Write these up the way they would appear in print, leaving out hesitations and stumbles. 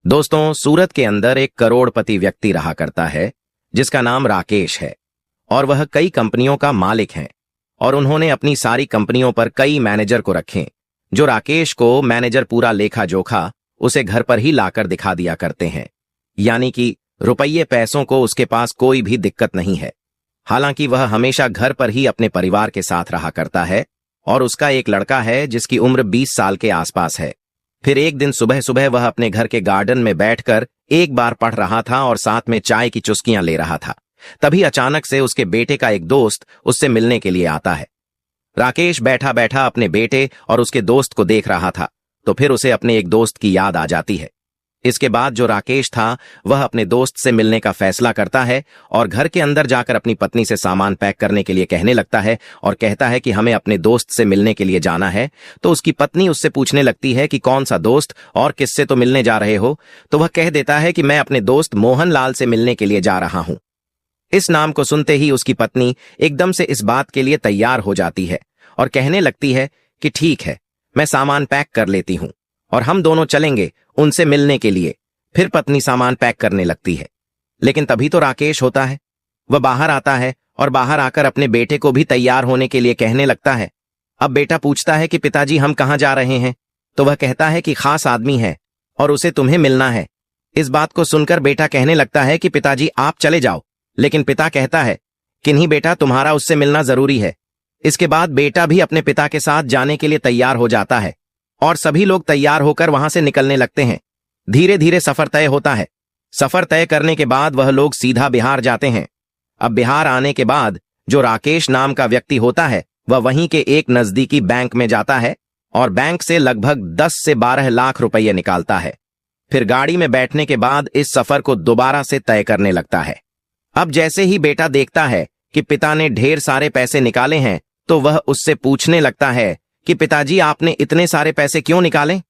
दोस्तों, सूरत के अंदर एक करोड़पति व्यक्ति रहा करता है जिसका नाम राकेश है और वह कई कंपनियों का मालिक है और उन्होंने अपनी सारी कंपनियों पर कई मैनेजर को रखे जो राकेश को मैनेजर पूरा लेखा जोखा उसे घर पर ही लाकर दिखा दिया करते हैं। यानी कि रुपये पैसों को उसके पास कोई भी दिक्कत नहीं है। हालांकि वह हमेशा घर पर ही अपने परिवार के साथ रहा करता है और उसका एक लड़का है जिसकी उम्र 20 साल के आसपास है। फिर एक दिन सुबह सुबह वह अपने घर के गार्डन में बैठकर एक बार पढ़ रहा था और साथ में चाय की चुस्कियां ले रहा था। तभी अचानक से उसके बेटे का एक दोस्त उससे मिलने के लिए आता है। राकेश बैठा बैठा अपने बेटे और उसके दोस्त को देख रहा था तो फिर उसे अपने एक दोस्त की याद आ जाती है। इसके बाद जो राकेश था वह अपने दोस्त से मिलने का फैसला करता है और घर के अंदर जाकर अपनी पत्नी से सामान पैक करने के लिए कहने लगता है और कहता है कि हमें अपने दोस्त से मिलने के लिए जाना है। तो उसकी पत्नी उससे पूछने लगती है कि कौन सा दोस्त और किससे तो मिलने जा रहे हो। तो वह कह देता है कि मैं अपने दोस्त मोहन लाल से मिलने के लिए जा रहा हूं। इस नाम को सुनते ही उसकी पत्नी एकदम से इस बात के लिए तैयार हो जाती है और कहने लगती है कि ठीक है, मैं सामान पैक कर लेती हूं और हम दोनों चलेंगे उनसे मिलने के लिए। फिर पत्नी सामान पैक करने लगती है, लेकिन तभी तो राकेश होता है। वह बाहर आता है और बाहर आकर अपने बेटे को भी तैयार होने के लिए कहने लगता है। अब बेटा पूछता है कि पिताजी हम कहाँ जा रहे हैं। तो वह कहता है कि खास आदमी है और उसे तुम्हें मिलना है। इस बात को सुनकर बेटा कहने लगता है कि पिताजी आप चले जाओ, लेकिन पिता कहता है कि नहीं बेटा, तुम्हारा उससे मिलना जरूरी है। इसके बाद बेटा भी अपने पिता के साथ जाने के लिए तैयार हो जाता है और सभी लोग तैयार होकर वहां से निकलने लगते हैं। धीरे धीरे सफर तय होता है। सफर तय करने के बाद वह लोग सीधा बिहार जाते हैं। अब बिहार आने के बाद जो राकेश नाम का व्यक्ति होता है वह वहीं के एक नजदीकी बैंक में जाता है और बैंक से लगभग 10 से 12 लाख रुपये निकालता है। फिर गाड़ी में बैठने के बाद इस सफर को दोबारा से तय करने लगता है। अब जैसे ही बेटा देखता है कि पिता ने ढेर सारे पैसे निकाले हैं तो वह उससे पूछने लगता है कि पिताजी आपने इतने सारे पैसे क्यों निकाले।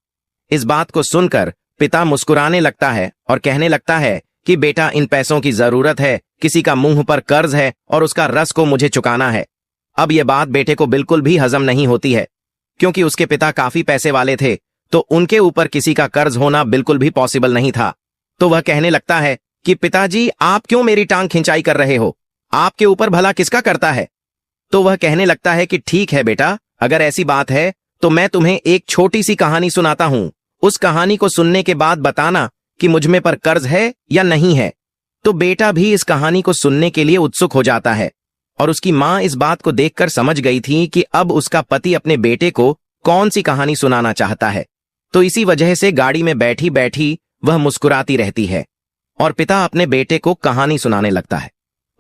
इस बात को सुनकर पिता मुस्कुराने लगता है और कहने लगता है कि बेटा, इन पैसों की जरूरत है, किसी का मुंह पर कर्ज है और उसका रस को मुझे चुकाना है। अब यह बात बेटे को बिल्कुल भी हजम नहीं होती है क्योंकि उसके पिता काफी पैसे वाले थे तो उनके ऊपर किसी का कर्ज होना बिल्कुल भी पॉसिबल नहीं था। तो वह कहने लगता है कि पिताजी आप क्यों मेरी टांग खिंचाई कर रहे हो, आपके ऊपर भला किसका करता है। तो वह कहने लगता है कि ठीक है बेटा, अगर ऐसी बात है तो मैं तुम्हें एक छोटी सी कहानी सुनाता हूं। उस कहानी को सुनने के बाद बताना कि मुझ में पर कर्ज है या नहीं है। तो बेटा भी इस कहानी को सुनने के लिए उत्सुक हो जाता है और उसकी मां इस बात को देखकर समझ गई थी कि अब उसका पति अपने बेटे को कौन सी कहानी सुनाना चाहता है। तो इसी वजह से गाड़ी में बैठी बैठी वह मुस्कुराती रहती है और पिता अपने बेटे को कहानी सुनाने लगता है।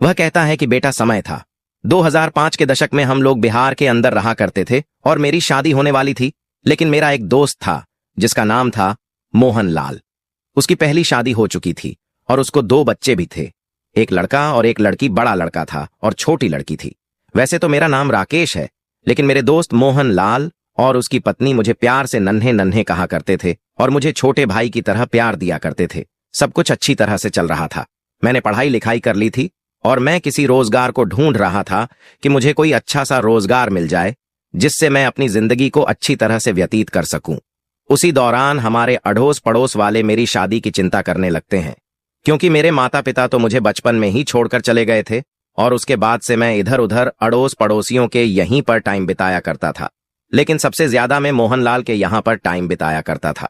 वह कहता है कि बेटा, समय था 2005 के दशक में हम लोग बिहार के अंदर रहा करते थे और मेरी शादी होने वाली थी, लेकिन मेरा एक दोस्त था जिसका नाम था मोहन लाल। उसकी पहली शादी हो चुकी थी और उसको 2 बच्चे भी थे, एक लड़का और एक लड़की। बड़ा लड़का था और छोटी लड़की थी। वैसे तो मेरा नाम राकेश है, लेकिन मेरे दोस्त मोहन लाल और उसकी पत्नी मुझे प्यार से नन्हे नन्हे कहा करते थे और मुझे छोटे भाई की तरह प्यार दिया करते थे। सब कुछ अच्छी तरह से चल रहा था। मैंने पढ़ाई लिखाई कर ली थी और मैं किसी रोजगार को ढूंढ रहा था कि मुझे कोई अच्छा सा रोजगार मिल जाए जिससे मैं अपनी जिंदगी को अच्छी तरह से व्यतीत कर सकूं। उसी दौरान हमारे अड़ोस पड़ोस वाले मेरी शादी की चिंता करने लगते हैं क्योंकि मेरे माता पिता तो मुझे बचपन में ही छोड़कर चले गए थे और उसके बाद से मैं इधर उधर अड़ोस पड़ोसियों के यहीं पर टाइम बिताया करता था। लेकिन सबसे ज्यादा मैं मोहनलाल के यहां पर टाइम बिताया करता था।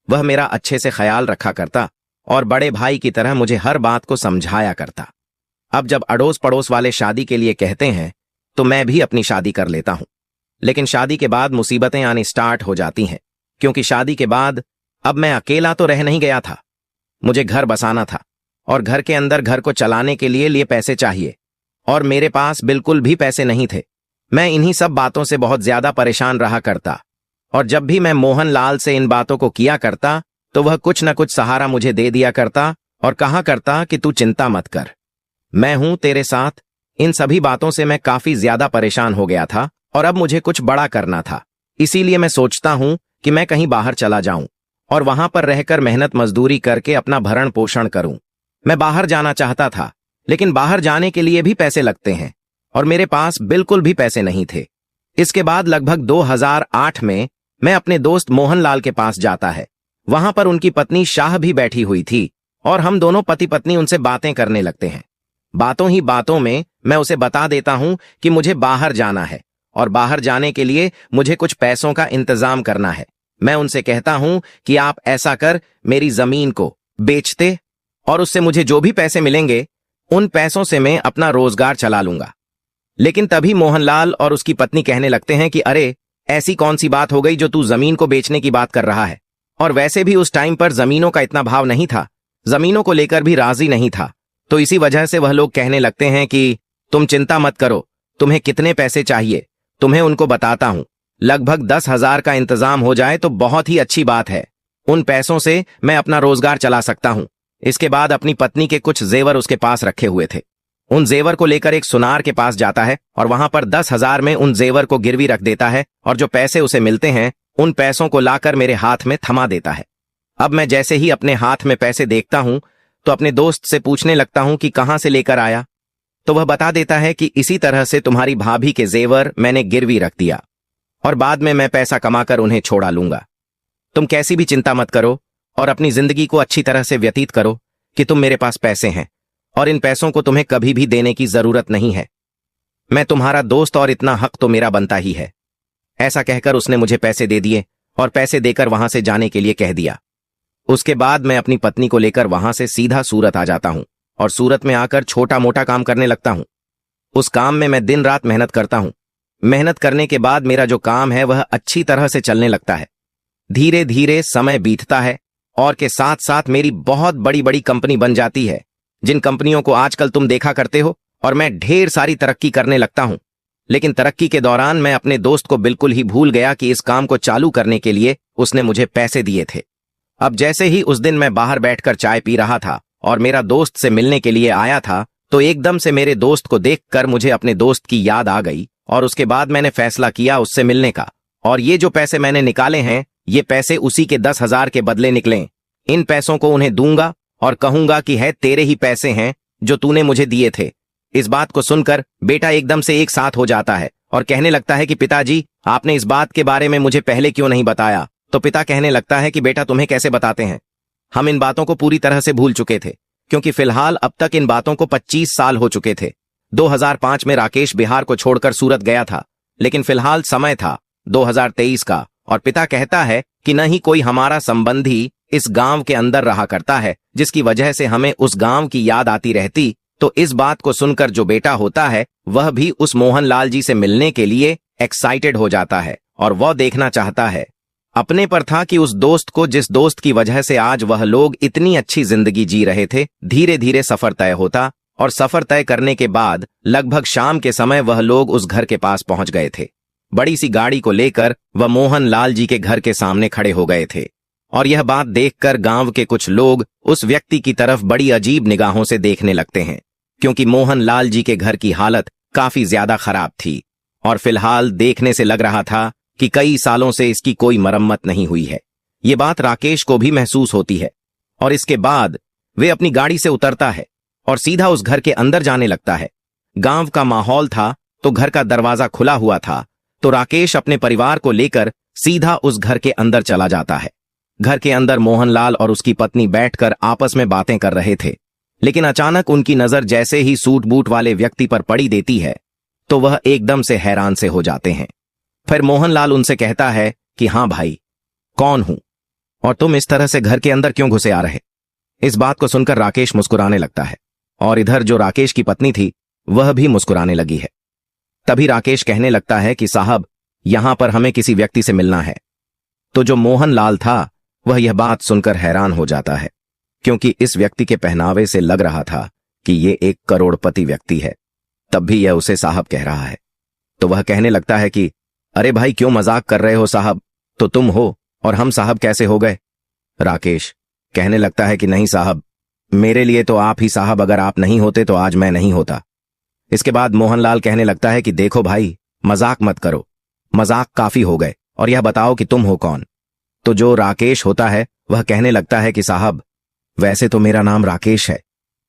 वह मेरा अच्छे से ख्याल रखा करता और बड़े भाई की तरह मुझे हर बात को समझाया करता। अब जब अड़ोस पड़ोस वाले शादी के लिए कहते हैं तो मैं भी अपनी शादी कर लेता हूं। लेकिन शादी के बाद मुसीबतें आनी स्टार्ट हो जाती हैं क्योंकि शादी के बाद अब मैं अकेला तो रह नहीं गया था, मुझे घर बसाना था और घर के अंदर घर को चलाने के लिए पैसे चाहिए और मेरे पास बिल्कुल भी पैसे नहीं थे। मैं इन्हीं सब बातों से बहुत ज्यादा परेशान रहा करता और जब भी मैं मोहन लाल से इन बातों को किया करता तो वह कुछ न कुछ सहारा मुझे दे दिया करता और कहा करता कि तू चिंता मत कर, मैं हूं तेरे साथ। इन सभी बातों से मैं काफी ज्यादा परेशान हो गया था और अब मुझे कुछ बड़ा करना था। इसीलिए मैं सोचता हूं कि मैं कहीं बाहर चला जाऊं और वहां पर रहकर मेहनत मजदूरी करके अपना भरण पोषण करूं। मैं बाहर जाना चाहता था, लेकिन बाहर जाने के लिए भी पैसे लगते हैं और मेरे पास बिल्कुल भी पैसे नहीं थे। इसके बाद लगभग 2008 में मैं अपने दोस्त मोहन लाल के पास जाता है वहां पर उनकी पत्नी शाह भी बैठी हुई थी और हम दोनों पति पत्नी उनसे बातें करने लगते हैं। बातों ही बातों में मैं उसे बता देता हूं कि मुझे बाहर जाना है और बाहर जाने के लिए मुझे कुछ पैसों का इंतजाम करना है। मैं उनसे कहता हूं कि आप ऐसा कर मेरी जमीन को बेचते और उससे मुझे जो भी पैसे मिलेंगे उन पैसों से मैं अपना रोजगार चला लूंगा। लेकिन तभी मोहनलाल और उसकी पत्नी कहने लगते हैं कि अरे, ऐसी कौन सी बात हो गई जो तू जमीन को बेचने की बात कर रहा है। और वैसे भी उस टाइम पर जमीनों का इतना भाव नहीं था, जमीनों को लेकर भी राजी नहीं था। तो इसी वजह से वह लोग कहने लगते हैं कि तुम चिंता मत करो, तुम्हें कितने पैसे चाहिए तुम्हें उनको बताता हूं। लगभग 10,000 का इंतजाम हो जाए तो बहुत ही अच्छी बात है। उन पैसों से मैं अपना रोजगार चला सकता हूं। इसके बाद अपनी पत्नी के कुछ जेवर उसके पास रखे हुए थे, उन जेवर को लेकर एक सुनार के पास जाता है और वहां पर 10,000 में उन जेवर को गिरवी रख देता है और जो पैसे उसे मिलते हैं उन पैसों को लाकर मेरे हाथ में थमा देता है। अब मैं जैसे ही अपने हाथ में पैसे देखता हूं तो अपने दोस्त से पूछने लगता हूं कि कहां से लेकर आया। तो वह बता देता है कि इसी तरह से तुम्हारी भाभी के जेवर मैंने गिरवी रख दिया और बाद में मैं पैसा कमाकर उन्हें छोड़ा लूंगा। तुम कैसी भी चिंता मत करो और अपनी जिंदगी को अच्छी तरह से व्यतीत करो कि तुम मेरे पास पैसे हैं और इन पैसों को तुम्हें कभी भी देने की जरूरत नहीं है। मैं तुम्हारा दोस्त और इतना हक तो मेरा बनता ही है। ऐसा कहकर उसने मुझे पैसे दे दिए और पैसे देकर वहां से जाने के लिए कह दिया। उसके बाद मैं अपनी पत्नी को लेकर वहां से सीधा सूरत आ जाता हूं और सूरत में आकर छोटा मोटा काम करने लगता हूं। उस काम में मैं दिन रात मेहनत करता हूं। मेहनत करने के बाद मेरा जो काम है वह अच्छी तरह से चलने लगता है। धीरे धीरे समय बीतता है और के साथ साथ मेरी बहुत बड़ी बड़ी कंपनी बन जाती है, जिन कंपनियों को आजकल तुम देखा करते हो, और मैं ढेर सारी तरक्की करने लगता हूं। लेकिन तरक्की के दौरान मैं अपने दोस्त को बिल्कुल ही भूल गया कि इस काम को चालू करने के लिए उसने मुझे पैसे दिए थे। अब जैसे ही उस दिन मैं बाहर बैठकर चाय पी रहा था और मेरा दोस्त से मिलने के लिए आया था तो एकदम से मेरे दोस्त को देखकर मुझे अपने दोस्त की याद आ गई और उसके बाद मैंने फैसला किया उससे मिलने का। और ये जो पैसे मैंने निकाले हैं ये पैसे उसी के 10,000 के बदले निकले। इन पैसों को उन्हें दूंगा और कहूंगा कि है तेरे ही पैसे हैं जो तूने मुझे दिए थे। इस बात को सुनकर बेटा एकदम से एक साथ हो जाता है और कहने लगता है कि पिताजी, आपने इस बात के बारे में मुझे पहले क्यों नहीं बताया। तो पिता कहने लगता है कि बेटा तुम्हें कैसे बताते हैं, हम इन बातों को पूरी तरह से भूल चुके थे, क्योंकि फिलहाल अब तक इन बातों को 25 साल हो चुके थे। 2005 में राकेश बिहार को छोड़कर सूरत गया था, लेकिन फिलहाल समय था 2023 का और पिता कहता है कि न ही कोई हमारा संबंधी इस गांव के अंदर रहा करता है जिसकी वजह से हमें उस गांव की याद आती रहती। तो इस बात को सुनकर जो बेटा होता है वह भी उस मोहनलाल जी से मिलने के लिए एक्साइटेड हो जाता है और वह देखना चाहता है। अपने पर था कि उस दोस्त को, जिस दोस्त की वजह से आज वह लोग इतनी अच्छी जिंदगी जी रहे थे, धीरे धीरे सफर तय होता और सफर तय करने के बाद लगभग शाम के समय वह लोग उस घर के पास पहुंच गए थे। बड़ी सी गाड़ी को लेकर वह मोहनलाल जी के घर के सामने खड़े हो गए थे और यह बात देखकर गांव के कुछ लोग उस व्यक्ति की तरफ बड़ी अजीब निगाहों से देखने लगते हैं, क्योंकि मोहनलाल जी के घर की हालत काफी ज्यादा खराब थी और फिलहाल देखने से लग रहा था कि कई सालों से इसकी कोई मरम्मत नहीं हुई है। ये बात राकेश को भी महसूस होती है और इसके बाद वे अपनी गाड़ी से उतरता है और सीधा उस घर के अंदर जाने लगता है। गांव का माहौल था तो घर का दरवाजा खुला हुआ था, तो राकेश अपने परिवार को लेकर सीधा उस घर के अंदर चला जाता है। घर के अंदर मोहनलाल और उसकी पत्नी बैठकर आपस में बातें कर रहे थे, लेकिन अचानक उनकी नजर जैसे ही सूट बूट वाले व्यक्ति पर पड़ी देती है तो वह एकदम से हैरान से हो जाते हैं। फिर मोहनलाल उनसे कहता है कि हाँ भाई, कौन हूं और तुम इस तरह से घर के अंदर क्यों घुसे आ रहे। इस बात को सुनकर राकेश मुस्कुराने लगता है और इधर जो राकेश की पत्नी थी वह भी मुस्कुराने लगी है। तभी राकेश कहने लगता है कि साहब, यहां पर हमें किसी व्यक्ति से मिलना है। तो जो मोहनलाल था वह यह बात सुनकर हैरान हो जाता है, क्योंकि इस व्यक्ति के पहनावे से लग रहा था कि ये एक करोड़पति व्यक्ति है, तब भी यह उसे साहब कह रहा है। तो वह कहने लगता है कि अरे भाई, क्यों मजाक कर रहे हो साहब, तो तुम हो और हम साहब कैसे हो गए। राकेश कहने लगता है कि नहीं साहब, मेरे लिए तो आप ही साहब, अगर आप नहीं होते तो आज मैं नहीं होता। इसके बाद मोहनलाल कहने लगता है कि देखो भाई, मजाक मत करो, मजाक काफी हो गए, और यह बताओ कि तुम हो कौन। तो जो राकेश होता है वह कहने लगता है कि साहब, वैसे तो मेरा नाम राकेश है,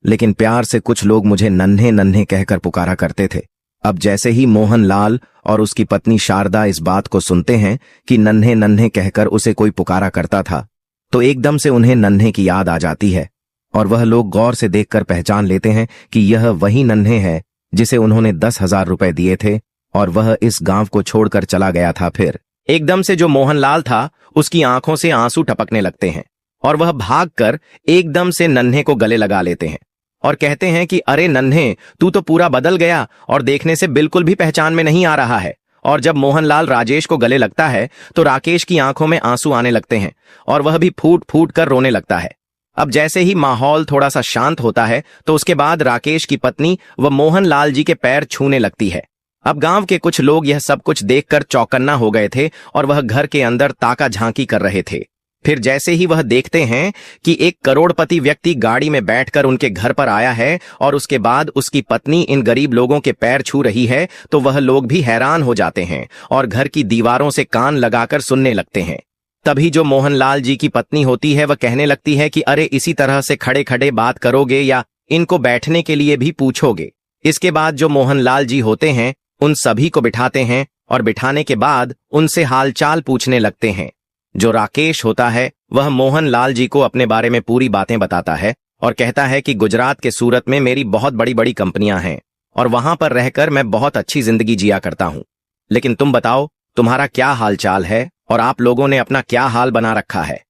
लेकिन प्यार से कुछ लोग मुझे नन्हे नन्हे कहकर पुकारा करते थे। अब जैसे ही मोहनलाल और उसकी पत्नी शारदा इस बात को सुनते हैं कि नन्हे नन्हे कहकर उसे कोई पुकारा करता था, तो एकदम से उन्हें नन्हे की याद आ जाती है और वह लोग गौर से देखकर पहचान लेते हैं कि यह वही नन्हे है जिसे उन्होंने 10,000 रुपए दिए थे और वह इस गांव को छोड़कर चला गया था। फिर एकदम से जो मोहनलाल था उसकी आंखों से आंसू टपकने लगते हैं और वह भागकर एकदम से नन्हे को गले लगा लेते हैं और कहते हैं कि अरे नन्हे, तू तो पूरा बदल गया और देखने से बिल्कुल भी पहचान में नहीं आ रहा है। और जब मोहनलाल राजेश को गले लगता है तो राकेश की आंखों में आंसू आने लगते हैं और वह भी फूट फूट कर रोने लगता है। अब जैसे ही माहौल थोड़ा सा शांत होता है तो उसके बाद राकेश की पत्नी वह मोहनलाल जी के पैर छूने लगती है। अब गांव के कुछ लोग यह सब कुछ देखकर चौकन्ना हो गए थे और वह घर के अंदर ताका झांकी कर रहे थे। फिर जैसे ही वह देखते हैं कि एक करोड़पति व्यक्ति गाड़ी में बैठकर उनके घर पर आया है और उसके बाद उसकी पत्नी इन गरीब लोगों के पैर छू रही है, तो वह लोग भी हैरान हो जाते हैं और घर की दीवारों से कान लगाकर सुनने लगते हैं। तभी जो मोहनलाल जी की पत्नी होती है वह कहने लगती है कि अरे इसी तरह से खड़े खड़े बात करोगे या इनको बैठने के लिए भी पूछोगे। इसके बाद जो मोहनलाल जी होते हैं उन सभी को बिठाते हैं और बिठाने के बाद उनसे हालचाल पूछने लगते हैं। जो राकेश होता है वह मोहनलाल जी को अपने बारे में पूरी बातें बताता है और कहता है कि गुजरात के सूरत में मेरी बहुत बड़ी बड़ी कंपनियां हैं और वहां पर रहकर मैं बहुत अच्छी जिंदगी जिया करता हूं। लेकिन तुम बताओ, तुम्हारा क्या हालचाल है और आप लोगों ने अपना क्या हाल बना रखा है।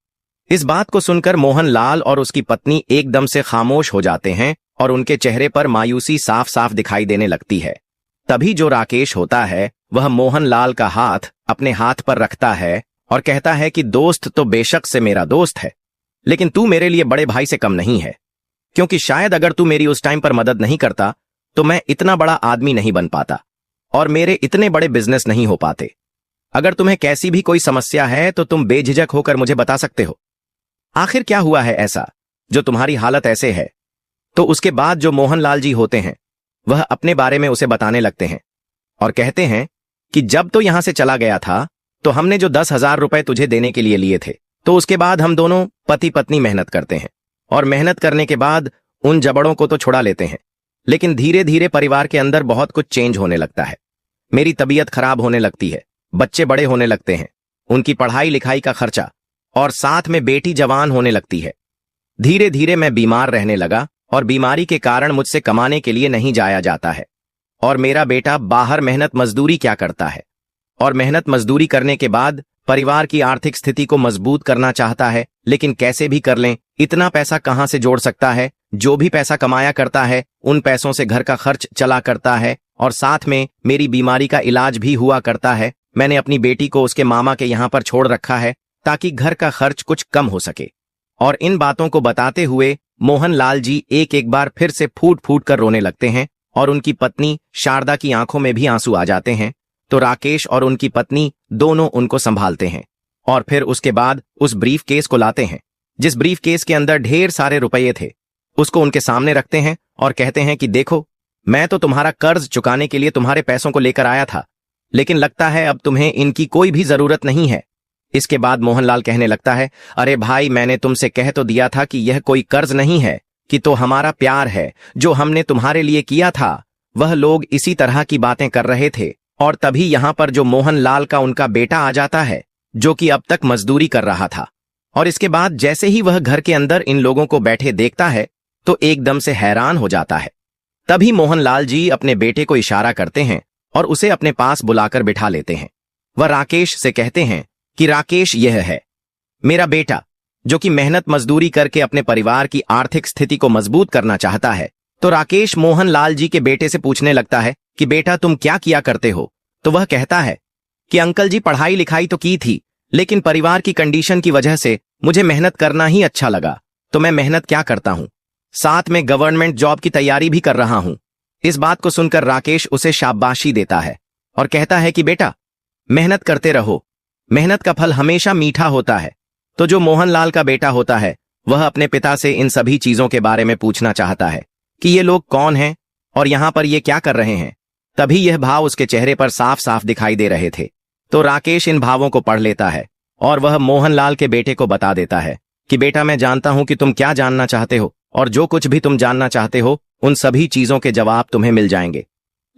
इस बात को सुनकर मोहनलाल और उसकी पत्नी एकदम से खामोश हो जाते हैं और उनके चेहरे पर मायूसी साफ साफ दिखाई देने लगती है। तभी जो राकेश होता है वह मोहनलाल का हाथ अपने हाथ पर रखता है और कहता है कि दोस्त तो बेशक से मेरा दोस्त है, लेकिन तू मेरे लिए बड़े भाई से कम नहीं है, क्योंकि शायद अगर तू मेरी उस टाइम पर मदद नहीं करता तो मैं इतना बड़ा आदमी नहीं बन पाता और मेरे इतने बड़े बिजनेस नहीं हो पाते। अगर तुम्हें कैसी भी कोई समस्या है तो तुम बेझिझक होकर मुझे बता सकते हो। आखिर क्या हुआ है ऐसा जो तुम्हारी हालत ऐसे है। तो उसके बाद जो मोहनलाल जी होते हैं वह अपने बारे में उसे बताने लगते हैं और कहते हैं कि जब तो यहां से चला गया था तो हमने जो 10,000 रुपए तुझे देने के लिए लिए थे, तो उसके बाद हम दोनों पति पत्नी मेहनत करते हैं और मेहनत करने के बाद उन जबड़ों को तो छुड़ा लेते हैं, लेकिन धीरे धीरे परिवार के अंदर बहुत कुछ चेंज होने लगता है। मेरी तबीयत खराब होने लगती है, बच्चे बड़े होने लगते हैं, उनकी पढ़ाई लिखाई का खर्चा और साथ में बेटी जवान होने लगती है। धीरे धीरे मैं बीमार रहने लगा और बीमारी के कारण मुझसे कमाने के लिए नहीं जाया जाता है और मेरा बेटा बाहर मेहनत मजदूरी क्या करता है और मेहनत मजदूरी करने के बाद परिवार की आर्थिक स्थिति को मजबूत करना चाहता है, लेकिन कैसे भी कर लें इतना पैसा कहां से जोड़ सकता है। जो भी पैसा कमाया करता है उन पैसों से घर का खर्च चला करता है और साथ में मेरी बीमारी का इलाज भी हुआ करता है। मैंने अपनी बेटी को उसके मामा के यहाँ पर छोड़ रखा है ताकि घर का खर्च कुछ कम हो सके। और इन बातों को बताते हुए मोहनलाल जी एक एक बार फिर से फूट फूट कर रोने लगते हैं और उनकी पत्नी शारदा की आंखों में भी आंसू आ जाते हैं। तो राकेश और उनकी पत्नी दोनों उनको संभालते हैं और फिर उसके बाद उस ब्रीफ केस को लाते हैं जिस ब्रीफ केस के अंदर ढेर सारे रुपये थे, उसको उनके सामने रखते हैं और कहते हैं कि देखो, मैं तो तुम्हारा कर्ज चुकाने के लिए तुम्हारे पैसों को लेकर आया था, लेकिन लगता है अब तुम्हें इनकी कोई भी जरूरत नहीं है। इसके बाद मोहनलाल कहने लगता है, अरे भाई, मैंने तुमसे कह तो दिया था कि यह कोई कर्ज नहीं है, कि तो हमारा प्यार है जो हमने तुम्हारे लिए किया था। वह लोग इसी तरह की बातें कर रहे थे और तभी यहां पर जो मोहनलाल का उनका बेटा आ जाता है जो कि अब तक मजदूरी कर रहा था। और इसके बाद जैसे ही वह घर के अंदर इन लोगों को बैठे देखता है तो एकदम से हैरान हो जाता है। तभी मोहनलाल जी अपने बेटे को इशारा करते हैं और उसे अपने पास बुलाकर बिठा लेते हैं। वह राकेश से कहते हैं कि राकेश, यह है मेरा बेटा जो कि मेहनत मजदूरी करके अपने परिवार की आर्थिक स्थिति को मजबूत करना चाहता है। तो राकेश मोहनलाल जी के बेटे से पूछने लगता है कि बेटा, तुम क्या किया करते हो। तो वह कहता है कि अंकल जी, पढ़ाई लिखाई तो की थी, लेकिन परिवार की कंडीशन की वजह से मुझे मेहनत करना ही अच्छा लगा, तो मैं मेहनत क्या करता हूं, साथ में गवर्नमेंट जॉब की तैयारी भी कर रहा हूं। इस बात को सुनकर राकेश उसे शाबाशी देता है और कहता है कि बेटा, मेहनत करते रहो, मेहनत का फल हमेशा मीठा होता है। तो जो मोहनलाल का बेटा होता है वह अपने पिता से इन सभी चीजों के बारे में पूछना चाहता है कि ये लोग कौन हैं और यहां पर ये क्या कर रहे हैं। तभी यह भाव उसके चेहरे पर साफ साफ दिखाई दे रहे थे। तो राकेश इन भावों को पढ़ लेता है और वह मोहनलाल के बेटे को बता देता है कि बेटा, मैं जानता हूं कि तुम क्या जानना चाहते हो और जो कुछ भी तुम जानना चाहते हो उन सभी चीजों के जवाब तुम्हें मिल जाएंगे,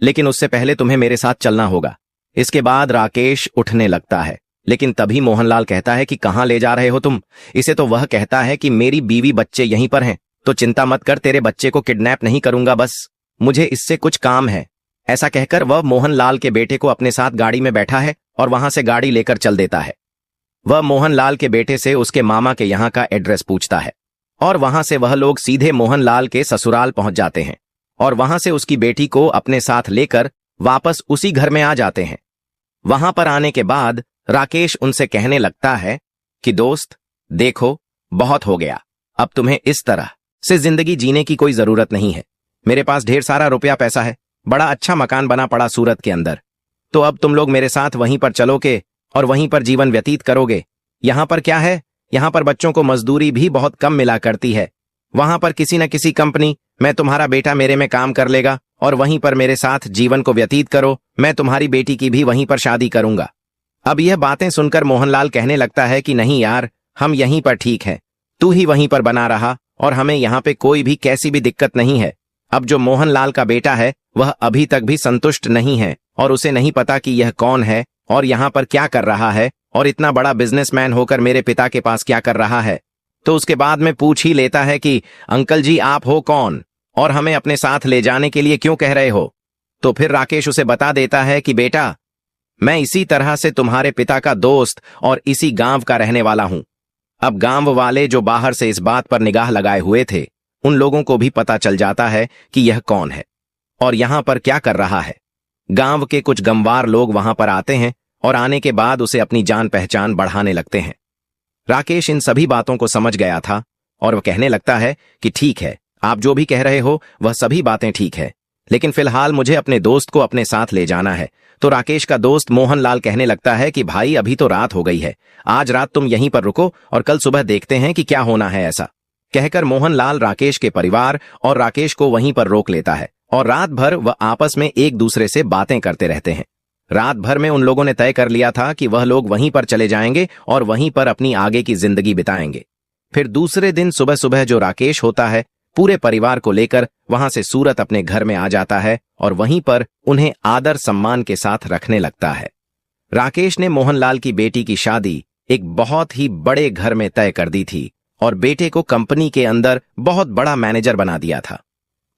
लेकिन उससे पहले तुम्हें मेरे साथ चलना होगा। इसके बाद राकेश उठने लगता है, लेकिन तभी मोहनलाल कहता है कि कहाँ ले जा रहे हो तुम। इसे तो वह कहता है कि मेरी बीवी बच्चे यहीं पर हैं, तो चिंता मत कर, तेरे बच्चे को किडनैप नहीं करूंगा, बस मुझे इससे कुछ काम है। ऐसा कहकर वह मोहनलाल के बेटे को अपने साथ गाड़ी में बैठा है और वहां से गाड़ी लेकर चल देता है। वह मोहनलाल के बेटे से उसके मामा के यहाँ का एड्रेस पूछता है और वहां से वह लोग सीधे मोहनलाल के ससुराल पहुंच जाते हैं और वहां से उसकी बेटी को अपने साथ लेकर वापस उसी घर में आ जाते हैं। वहां पर आने के बाद राकेश उनसे कहने लगता है कि दोस्त देखो, बहुत हो गया, अब तुम्हें इस तरह से जिंदगी जीने की कोई जरूरत नहीं है। मेरे पास ढेर सारा रुपया पैसा है, बड़ा अच्छा मकान बना पड़ा सूरत के अंदर, तो अब तुम लोग मेरे साथ वहीं पर चलोगे और वहीं पर जीवन व्यतीत करोगे। यहां पर क्या है, यहां पर बच्चों को मजदूरी भी बहुत कम मिला करती है। वहां पर किसी न किसी कंपनी में तुम्हारा बेटा मेरे में काम कर लेगा और वहीं पर मेरे साथ जीवन को व्यतीत करो, मैं तुम्हारी बेटी की भी वहीं पर शादी करूंगा। अब यह बातें सुनकर मोहनलाल कहने लगता है कि नहीं यार, हम यहीं पर ठीक है, तू ही वहीं पर बना रहा और हमें यहाँ पे कोई भी कैसी भी दिक्कत नहीं है। अब जो मोहनलाल का बेटा है वह अभी तक भी संतुष्ट नहीं है और उसे नहीं पता कि यह कौन है और यहाँ पर क्या कर रहा है और इतना बड़ा बिजनेसमैन होकर मेरे पिता के पास क्या कर रहा है। तो उसके बाद में पूछ ही लेता है कि अंकल जी आप हो कौन और हमें अपने साथ ले जाने के लिए क्यों कह रहे हो। तो फिर राकेश उसे बता देता है कि बेटा, मैं इसी तरह से तुम्हारे पिता का दोस्त और इसी गांव का रहने वाला हूं। अब गांव वाले जो बाहर से इस बात पर निगाह लगाए हुए थे, उन लोगों को भी पता चल जाता है कि यह कौन है और यहां पर क्या कर रहा है। गांव के कुछ गंवार लोग वहां पर आते हैं और आने के बाद उसे अपनी जान पहचान बढ़ाने लगते हैं। राकेश इन सभी बातों को समझ गया था और वह कहने लगता है कि ठीक है, आप जो भी कह रहे हो वह सभी बातें ठीक है, लेकिन फिलहाल मुझे अपने दोस्त को अपने साथ ले जाना है। तो राकेश का दोस्त मोहनलाल कहने लगता है कि भाई अभी तो रात हो गई है, आज रात तुम यहीं पर रुको और कल सुबह देखते हैं कि क्या होना है। ऐसा कहकर मोहनलाल राकेश के परिवार और राकेश को वहीं पर रोक लेता है और रात भर वह आपस में एक दूसरे से बातें करते रहते हैं। रात भर में उन लोगों ने तय कर लिया था कि वह लोग वहीं पर चले जाएंगे और वहीं पर अपनी आगे की जिंदगी बिताएंगे। फिर दूसरे दिन सुबह सुबह जो राकेश होता है पूरे परिवार को लेकर वहां से सूरत अपने घर में आ जाता है और वहीं पर उन्हें आदर सम्मान के साथ रखने लगता है। राकेश ने मोहनलाल की बेटी की शादी एक बहुत ही बड़े घर में तय कर दी थी और बेटे को कंपनी के अंदर बहुत बड़ा मैनेजर बना दिया था।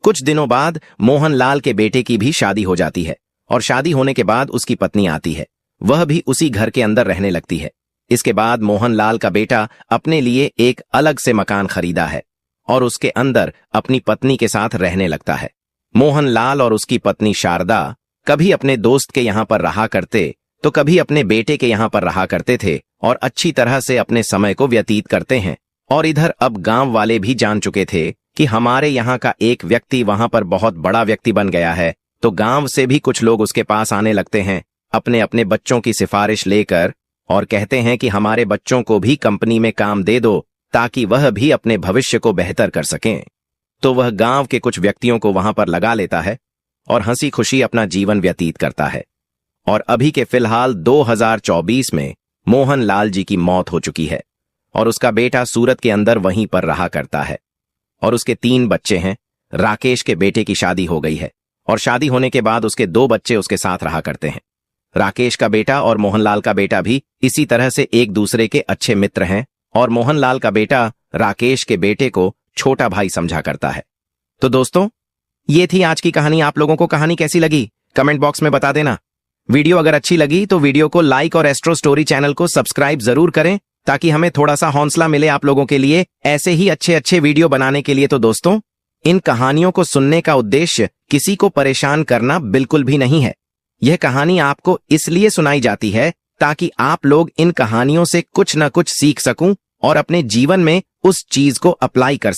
कुछ दिनों बाद मोहनलाल के बेटे की भी शादी हो जाती है और शादी होने के बाद उसकी पत्नी आती है, वह भी उसी घर के अंदर रहने लगती है। इसके बाद मोहनलाल का बेटा अपने लिए एक अलग से मकान खरीदा है और उसके अंदर अपनी पत्नी के साथ रहने लगता है। मोहनलाल और उसकी पत्नी शारदा कभी अपने दोस्त के यहाँ पर रहा करते तो कभी अपने बेटे के यहाँ पर रहा करते थे और अच्छी तरह से अपने समय को व्यतीत करते हैं। और इधर अब गांव वाले भी जान चुके थे कि हमारे यहाँ का एक व्यक्ति वहां पर बहुत बड़ा व्यक्ति बन गया है, तो गांव से भी कुछ लोग उसके पास आने लगते हैं अपने अपने बच्चों की सिफारिश लेकर और कहते हैं कि हमारे बच्चों को भी कंपनी में काम दे दो ताकि वह भी अपने भविष्य को बेहतर कर सकें। तो वह गांव के कुछ व्यक्तियों को वहां पर लगा लेता है और हंसी खुशी अपना जीवन व्यतीत करता है। और अभी के फिलहाल 2024 में मोहनलाल जी की मौत हो चुकी है और उसका बेटा सूरत के अंदर वहीं पर रहा करता है और उसके 3 बच्चे हैं। राकेश के बेटे की शादी हो गई है और शादी होने के बाद उसके 2 बच्चे उसके साथ रहा करते हैं। राकेश का बेटा और मोहनलाल का बेटा भी इसी तरह से एक दूसरे के अच्छे मित्र हैं और मोहनलाल का बेटा राकेश के बेटे को छोटा भाई समझा करता है। तो दोस्तों, ये थी आज की कहानी। आप लोगों को कहानी कैसी लगी कमेंट बॉक्स में बता देना। वीडियो अगर अच्छी लगी तो वीडियो को लाइक और एस्ट्रो स्टोरी चैनल को सब्सक्राइब जरूर करें ताकि हमें थोड़ा सा हौसला मिले आप लोगों के लिए ऐसे ही अच्छे अच्छे वीडियो बनाने के लिए। तो दोस्तों, इन कहानियों को सुनने का उद्देश्य किसी को परेशान करना बिल्कुल भी नहीं है। यह कहानी आपको इसलिए सुनाई जाती है ताकि आप लोग इन कहानियों से कुछ न कुछ सीख सकूं और अपने जीवन में उस चीज को अप्लाई कर सकें।